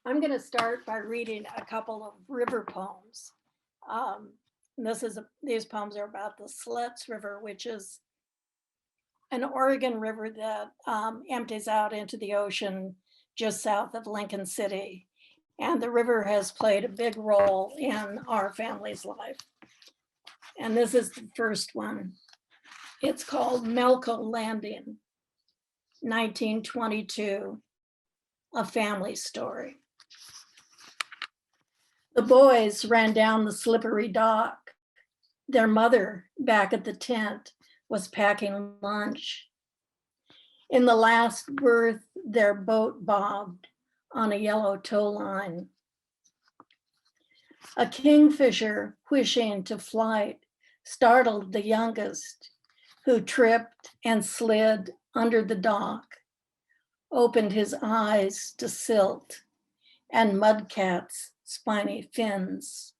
I'm going to start by reading a couple of river poems. These poems are about the Slits River, which is an Oregon river that empties out into the ocean just south of Lincoln City. And the river has played a big role in our family's life. And this is the first one. It's called Melco Landing, 1922, a family story. The boys ran down the slippery dock. Their mother, back at the tent, was packing lunch. In the last berth, their boat bobbed on a yellow tow line. A kingfisher wishing to flight startled the youngest, who tripped and slid under the dock, opened his eyes to silt and mudcats' spiny fins.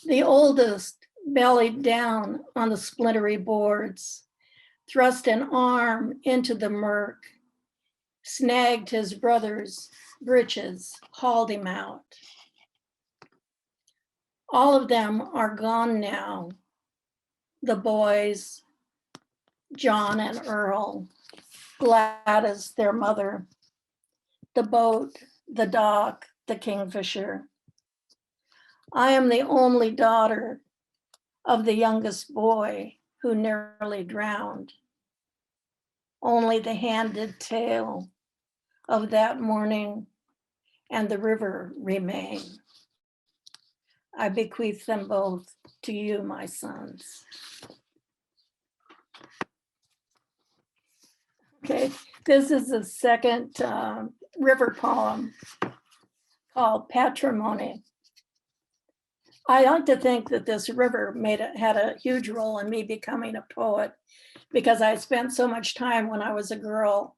The oldest bellied down on the splintery boards, thrust an arm into the murk, snagged his brother's breeches, hauled him out. All of them are gone now. The boys, John and Earl, Gladys, their mother, the boat, the dock, the kingfisher. I am the only daughter of the youngest boy who nearly drowned. Only the handed tale of that morning and the river remain. I bequeath them both to you, my sons. Okay, this is the second river poem called Patrimony. I like to think that this river had a huge role in me becoming a poet, because I spent so much time when I was a girl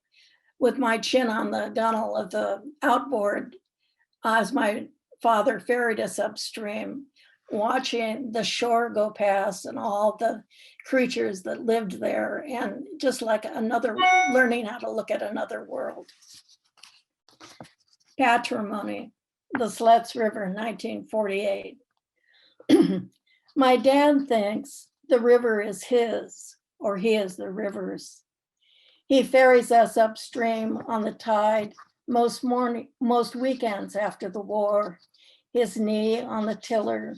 with my chin on the gunwale of the outboard as my father ferried us upstream, watching the shore go past and all the creatures that lived there, and just like learning how to look at another world. Patrimony, the Slits River, 1948. My dad thinks the river is his, or he is the river's. He ferries us upstream on the tide most weekends after the war, his knee on the tiller,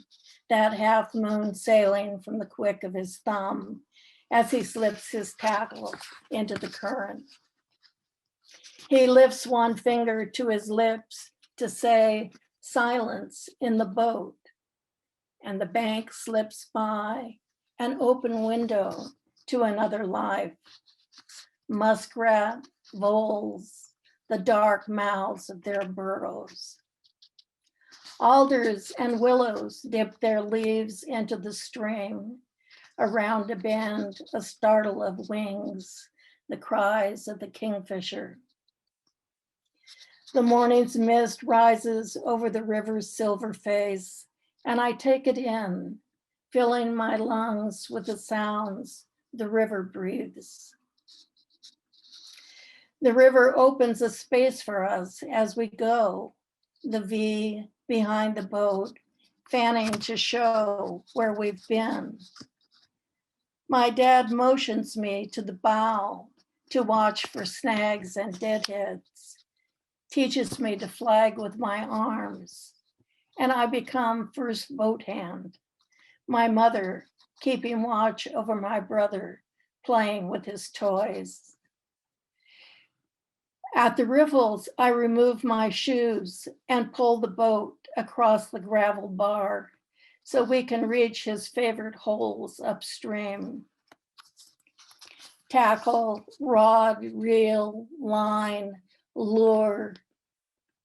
that half moon sailing from the quick of his thumb as he slips his tackle into the current. He lifts one finger to his lips to say silence in the boat, and the bank slips by, an open window to another life. Muskrat, voles, the dark mouths of their burrows. Alders and willows dip their leaves into the stream. Around a bend, a startle of wings, the cries of the kingfisher. The morning's mist rises over the river's silver face, and I take it in, filling my lungs with the sounds the river breathes. The river opens a space for us as we go, the V behind the boat, fanning to show where we've been. My dad motions me to the bow to watch for snags and deadheads, teaches me to flag with my arms, and I become first boat hand, my mother keeping watch over my brother, playing with his toys. At the riffles, I remove my shoes and pull the boat across the gravel bar so we can reach his favorite holes upstream. Tackle, rod, reel, line, lure,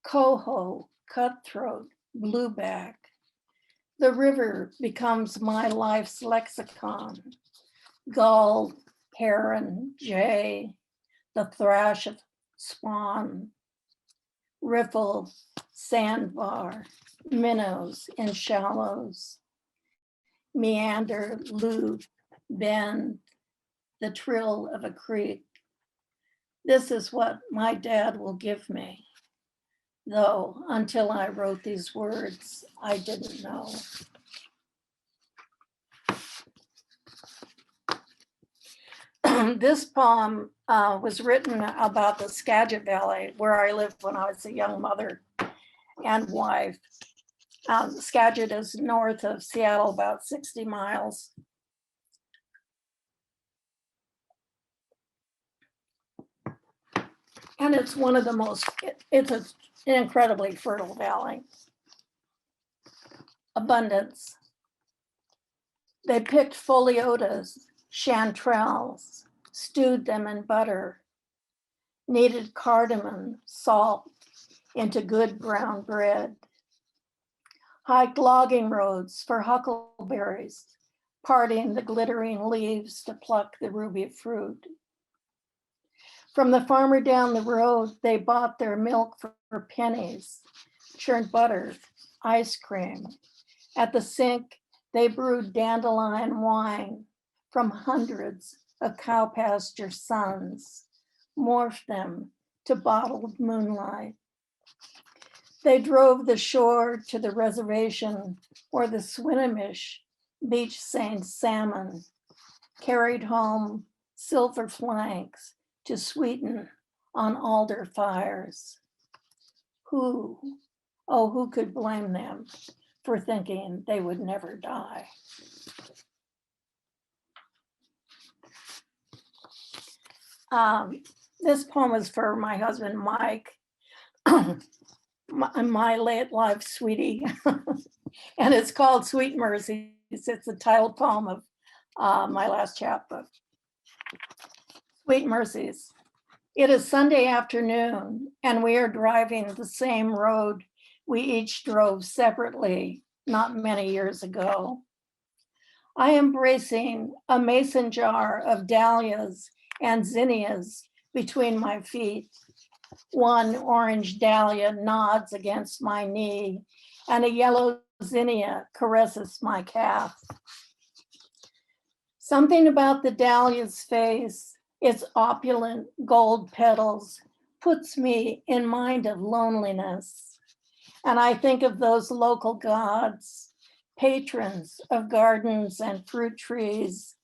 coho, cutthroat, blueback. The river becomes my life's lexicon. Gull, heron, jay, the thrash of swan, riffle, sandbar, minnows in shallows, meander, loop, bend, the trill of a creek. This is what my dad will give me. though until I wrote these words, I didn't know. This poem was written about the Skagit Valley, where I lived when I was a young mother and wife. Skagit is north of Seattle, about 60 miles. And it's one of the most, it's an incredibly fertile valley. Abundance. They picked foliotas, chanterelles, stewed them in butter, kneaded cardamom, salt into good brown bread, hiked logging roads for huckleberries, parting the glittering leaves to pluck the ruby fruit. From the farmer down the road, they bought their milk for pennies, churned butter, ice cream. At the sink, they brewed dandelion wine from hundreds of cow pasture suns, morphed them to bottled moonlight. They drove the shore to the reservation where the Swinomish beach seine salmon carried home silver flanks to sweeten on alder fires. Who could blame them for thinking they would never die? This poem is for my husband, Mike, my late life sweetie, and it's called Sweet Mercies. It's the title poem of my last chapbook. Sweet Mercies. It is Sunday afternoon, and we are driving the same road we each drove separately not many years ago. I am bracing a mason jar of dahlias and zinnias between my feet. One orange dahlia nods against my knee, and a yellow zinnia caresses my calf. Something about the dahlia's face, its opulent gold petals, puts me in mind of loneliness. And I think of those local gods, patrons of gardens and fruit trees,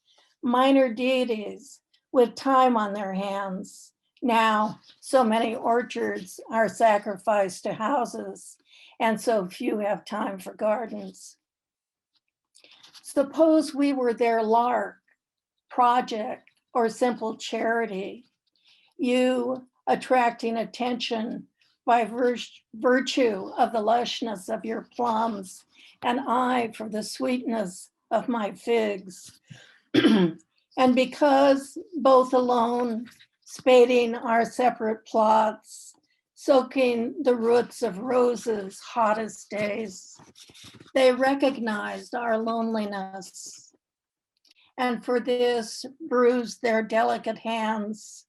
minor deities with time on their hands. Now, so many orchards are sacrificed to houses, and so few have time for gardens. Suppose we were their lark, project, or simple charity, you attracting attention by virtue of the lushness of your plums, and I for the sweetness of my figs. And because both alone, spading our separate plots, soaking the roots of roses' hottest days, they recognized our loneliness. And for this, bruised their delicate hands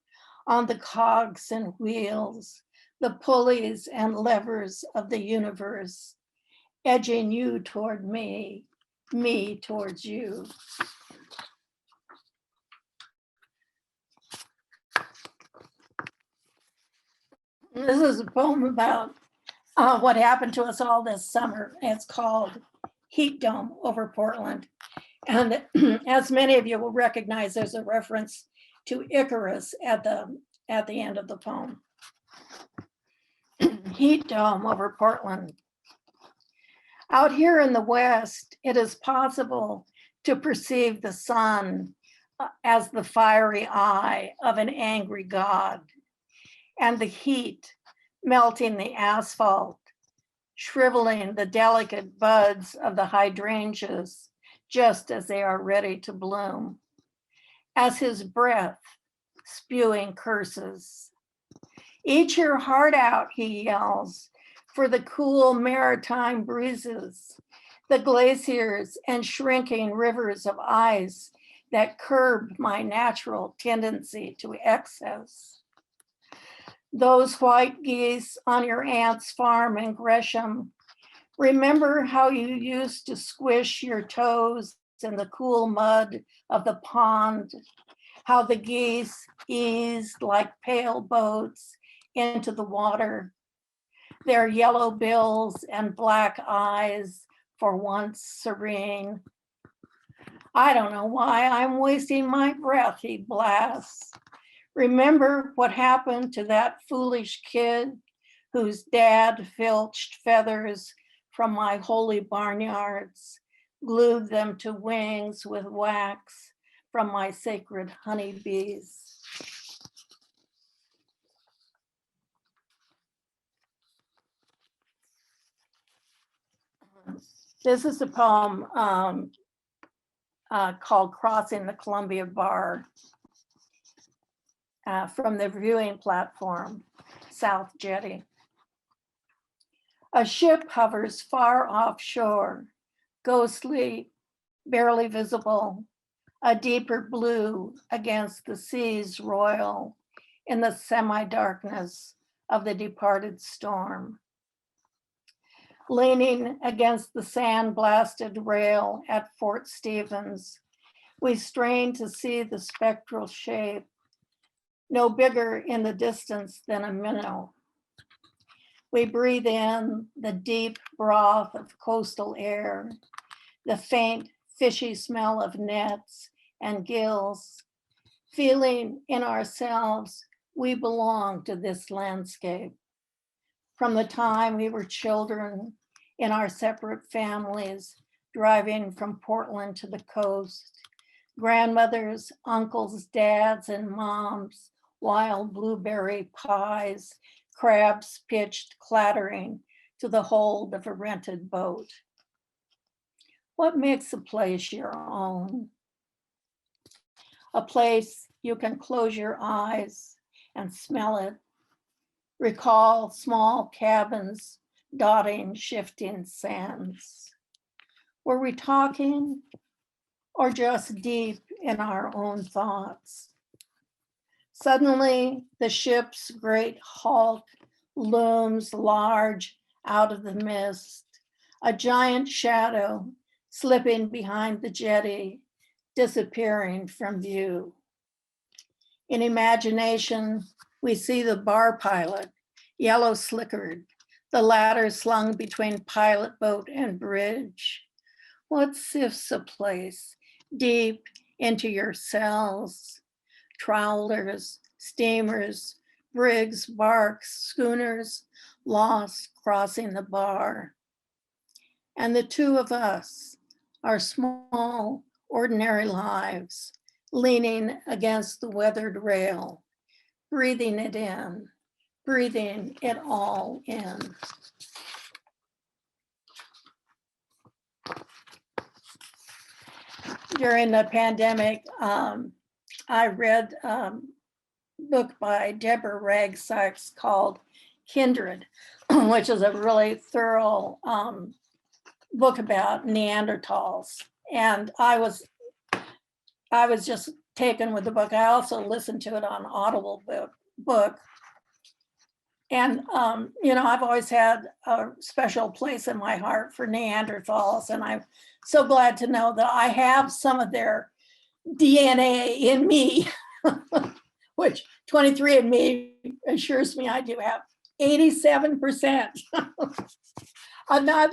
on the cogs and wheels, the pulleys and levers of the universe, edging you toward me towards you. This is a poem about what happened to us all this summer. It's called Heat Dome over Portland. And as many of you will recognize, there's a reference to Icarus at the end of the poem. Heat dome over Portland. Out here in the West, it is possible to perceive the sun as the fiery eye of an angry god, and the heat melting the asphalt, shriveling the delicate buds of the hydrangeas just as they are ready to bloom, as his breath spewing curses. Eat your heart out, he yells, for the cool maritime breezes, the glaciers and shrinking rivers of ice that curbed my natural tendency to excess. Those white geese on your aunt's farm in Gresham, remember how you used to squish your toes in the cool mud of the pond, how the geese eased like pale boats into the water. their yellow bills and black eyes for once serene. I don't know why I'm wasting my breath, he blasts. Remember what happened to that foolish kid whose dad filched feathers from my holy barnyards, glued them to wings with wax from my sacred honeybees. This is a poem called Crossing the Columbia Bar from the viewing platform, South Jetty. A ship hovers far offshore, ghostly, barely visible, a deeper blue against the seas royal in the semi-darkness of the departed storm. Leaning against the sand-blasted rail at Fort Stevens, we strain to see the spectral shape, no bigger in the distance than a minnow. We breathe in the deep broth of coastal air, the faint fishy smell of nets and gills, feeling in ourselves we belong to this landscape. From the time we were children in our separate families, driving from Portland to the coast, grandmothers, uncles, dads, and moms, wild blueberry pies, crabs pitched clattering to the hold of a rented boat. What makes a place your own? A place you can close your eyes and smell it. Recall small cabins dotting shifting sands. Were we talking or just deep in our own thoughts? Suddenly, the ship's great hulk looms large out of the mist, a giant shadow slipping behind the jetty, disappearing from view. In imagination, we see the bar pilot, yellow slickered, the ladder slung between pilot boat and bridge. What sifts a place deep into your cells? Trawlers, steamers, brigs, barks, schooners, lost crossing the bar. And the two of us, our small, ordinary lives, leaning against the weathered rail, breathing it in, breathing it all in. During the pandemic, I read a book by Deborah Ragg-Sykes called Kindred, which is a really thorough book about Neanderthals. And I was just taken with the book. I also listened to it on Audible book. And, I've always had a special place in my heart for Neanderthals. And I'm so glad to know that I have some of their DNA in me, which 23andMe assures me I do have 87%. I'm not,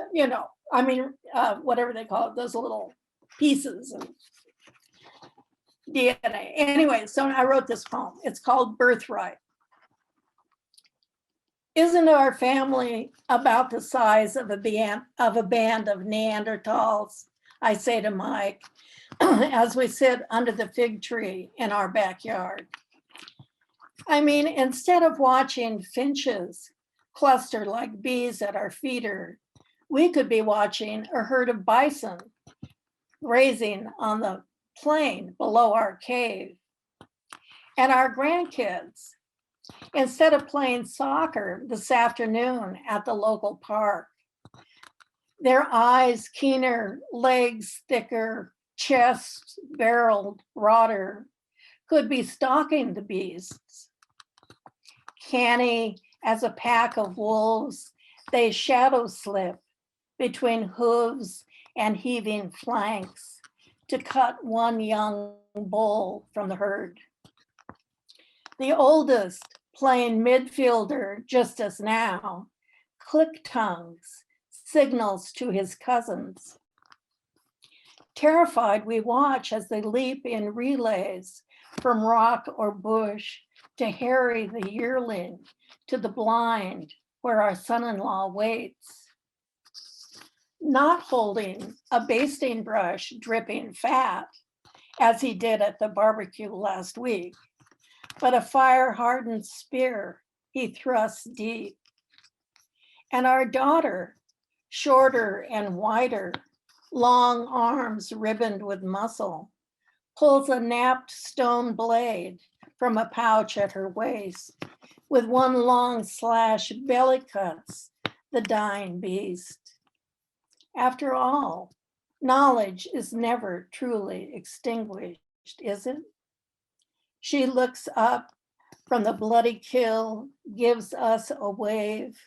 whatever they call it, those little pieces of DNA. Anyway, so I wrote this poem. It's called Birthright. Isn't our family about the size of a band of Neanderthals? I say to Mike, as we sit under the fig tree in our backyard. I mean, instead of watching finches cluster like bees at our feeder, we could be watching a herd of bison grazing on the plain below our cave. And our grandkids, instead of playing soccer this afternoon at the local park, their eyes keener, legs thicker, chests barreled broader, could be stalking the beasts. Canny as a pack of wolves, they shadow slip between hooves and heaving flanks to cut one young bull from the herd. The oldest, playing midfielder just as now, click tongues, signals to his cousins. Terrified, we watch as they leap in relays from rock or bush to Harry the yearling, to the blind where our son-in-law waits. Not holding a basting brush dripping fat, as he did at the barbecue last week, but a fire-hardened spear he thrusts deep. And our daughter, shorter and wider, long arms ribboned with muscle, pulls a napped stone blade from a pouch at her waist. With one long slash, belly cuts the dying beast. After all, knowledge is never truly extinguished, is it? She looks up from the bloody kill, gives us a wave.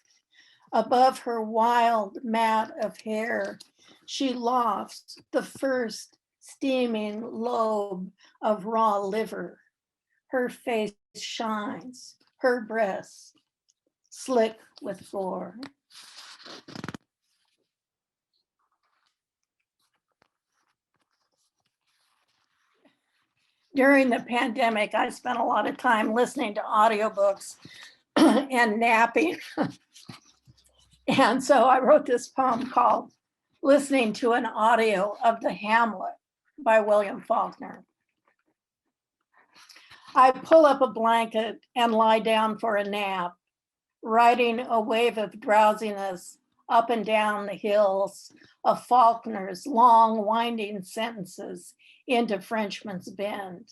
Above her wild mat of hair, she lofts the first steaming lobe of raw liver. Her face shines, her breasts slick with gore. During the pandemic, I spent a lot of time listening to audiobooks and napping. And so I wrote this poem called Listening to an Audio of the Hamlet by William Faulkner. I pull up a blanket and lie down for a nap, riding a wave of drowsiness up and down the hills of Faulkner's long winding sentences into Frenchman's Bend.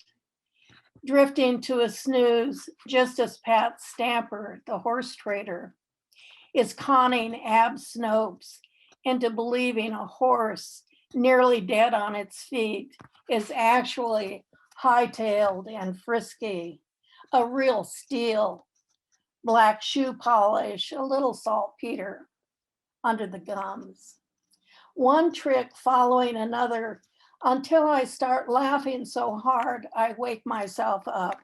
Drifting to a snooze just as Pat Stamper, the horse trader, is conning Ab Snopes into believing a horse nearly dead on its feet is actually high-tailed and frisky, a real steal, black shoe polish, a little saltpeter under the gums. One trick following another until I start laughing so hard I wake myself up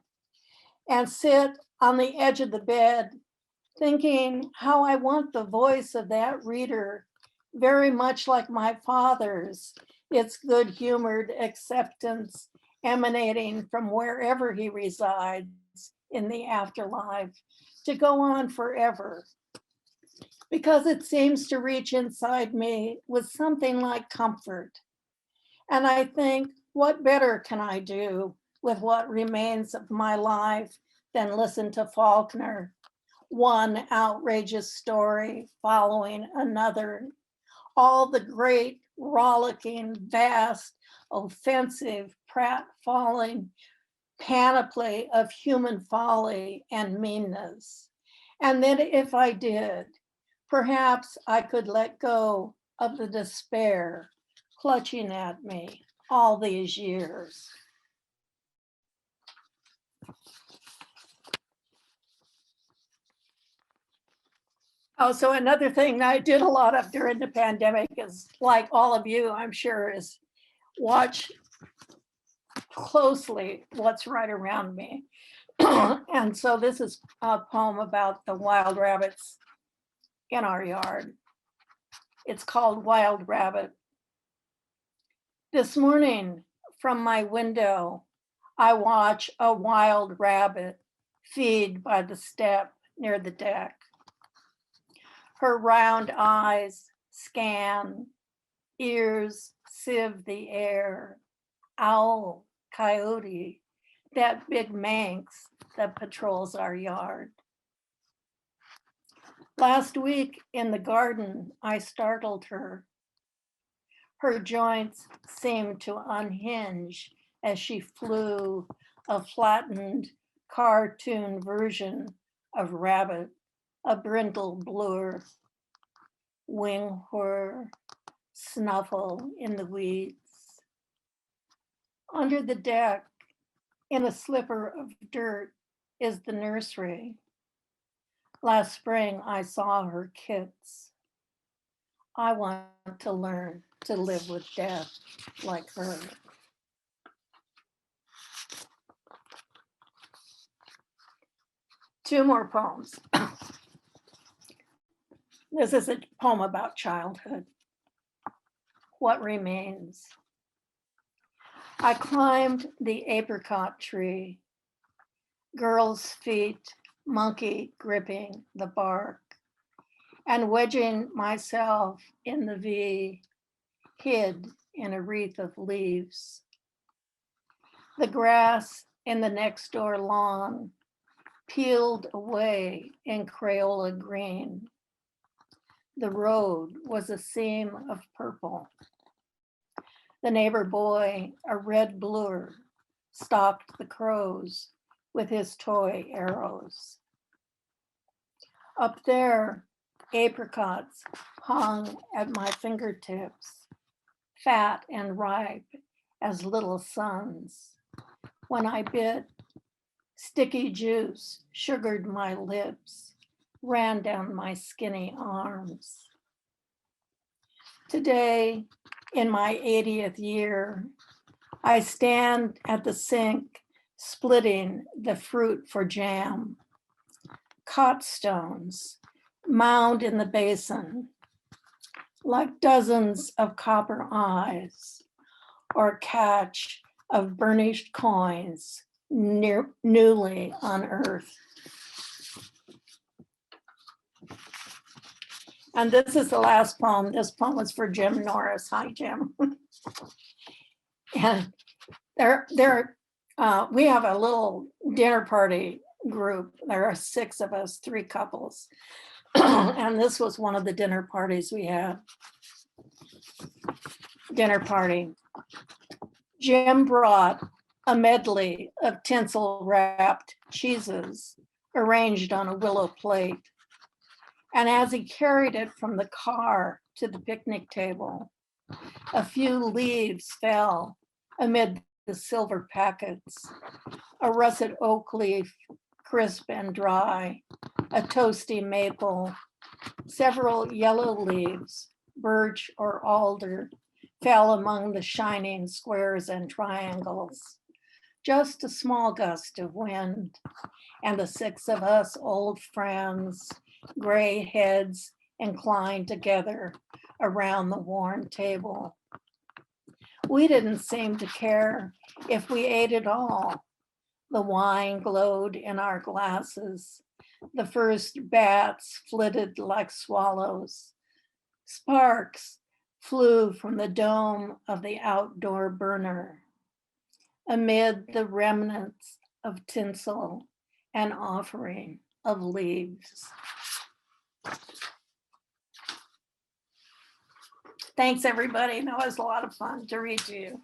and sit on the edge of the bed thinking how I want the voice of that reader very much like my father's, its good-humored acceptance emanating from wherever he resides in the afterlife, to go on forever. Because it seems to reach inside me with something like comfort. And I think, what better can I do with what remains of my life than listen to Faulkner, one outrageous story following another, all the great, rollicking, vast, offensive, pratfalling panoply of human folly and meanness. And then if I did, perhaps I could let go of the despair clutching at me all these years. Oh, so another thing I did a lot of during the pandemic is, like all of you, I'm sure, is watch closely what's right around me. And so this is a poem about the wild rabbits in our yard. It's called Wild Rabbit. This morning from my window, I watch a wild rabbit feed by the step near the deck. Her round eyes scan, ears sieve the air. Owl, coyote, that big Manx that patrols our yard. Last week in the garden, I startled her. Her joints seemed to unhinge as she flew, a flattened cartoon version of rabbit, a brindle blur, wing whir, snuffle in the weeds. Under the deck, in a slipper of dirt, is the nursery. Last spring, I saw her kits. I want to learn to live with death like her. Two more poems. This is a poem about childhood. What remains? I climbed the apricot tree, girl's feet, monkey gripping the bark, and wedging myself in the V, hid in a wreath of leaves. The grass in the next door lawn peeled away in Crayola green. The road was a seam of purple. The neighbor boy, a red bluer, stalked the crows with his toy arrows. Up there, apricots hung at my fingertips, fat and ripe as little suns. When I bit, sticky juice sugared my lips, ran down my skinny arms. Today, in my 80th year, I stand at the sink, splitting the fruit for jam. Cot stones mound in the basin, like dozens of copper eyes, or catch of burnished coins newly unearthed. And this is the last poem. This poem was for Jim Norris. Hi, Jim. And we have a little dinner party group. There are 6 of us, 3 couples. And this was one of the dinner parties we had. Dinner party. Jim brought a medley of tinsel wrapped cheeses arranged on a willow plate. And as he carried it from the car to the picnic table, a few leaves fell amid the silver packets, a russet oak leaf, crisp and dry, a toasty maple, several yellow leaves, birch or alder, fell among the shining squares and triangles. Just a small gust of wind, and the 6 of us old friends, gray heads inclined together around the worn table. We didn't seem to care if we ate it all. The wine glowed in our glasses. The first bats flitted like swallows. Sparks flew from the dome of the outdoor burner. Amid the remnants of tinsel, an offering of leaves. Thanks, everybody. That was a lot of fun to read to you.